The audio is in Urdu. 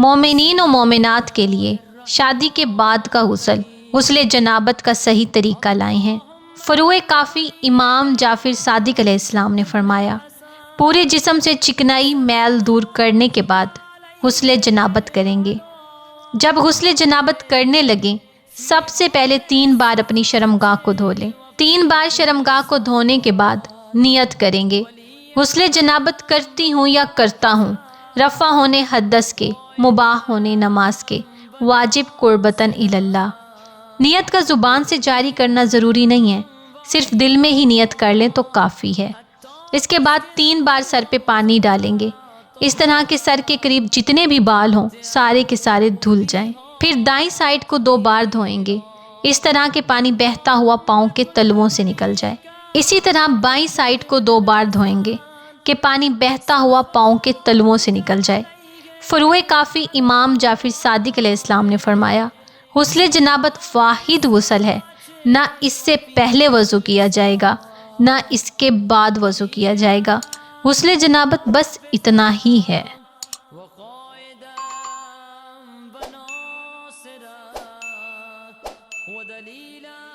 مومنین و مومنات کے لیے شادی کے بعد کا غسل جنابت کا صحیح طریقہ لائے ہیں۔ فروع کافی امام جعفر صادق علیہ السلام نے فرمایا، پورے جسم سے چکنائی میل دور کرنے کے بعد غسل جنابت کریں گے۔ جب غسل جنابت کرنے لگیں سب سے پہلے 3 بار اپنی شرمگاہ کو دھو لیں۔ 3 بار شرمگاہ کو دھونے کے بعد نیت کریں گے، غسل جنابت کرتی ہوں یا کرتا ہوں رفع ہونے حدث کے، مباح ہونے نماز کے، واجب قربتاً اللہ۔ نیت کا زبان سے جاری کرنا ضروری نہیں ہے، صرف دل میں ہی نیت کر لیں تو کافی ہے۔ اس کے بعد 3 بار سر پہ پانی ڈالیں گے، اس طرح کہ سر کے قریب جتنے بھی بال ہوں سارے کے سارے دھل جائیں۔ پھر دائیں سائڈ کو 2 بار دھوئیں گے، اس طرح کہ پانی بہتا ہوا پاؤں کے تلووں سے نکل جائے۔ اسی طرح بائیں سائڈ کو 2 بار دھوئیں گے کہ پانی بہتا ہوا پاؤں کے تلووں سے نکل جائے۔ فروع کافی امام جعفر صادق علیہ السلام نے فرمایا، غسل جنابت واحد غسل ہے، نہ اس سے پہلے وضو کیا جائے گا نہ اس کے بعد وضو کیا جائے گا، غسل جنابت بس اتنا ہی ہے۔ ودليلا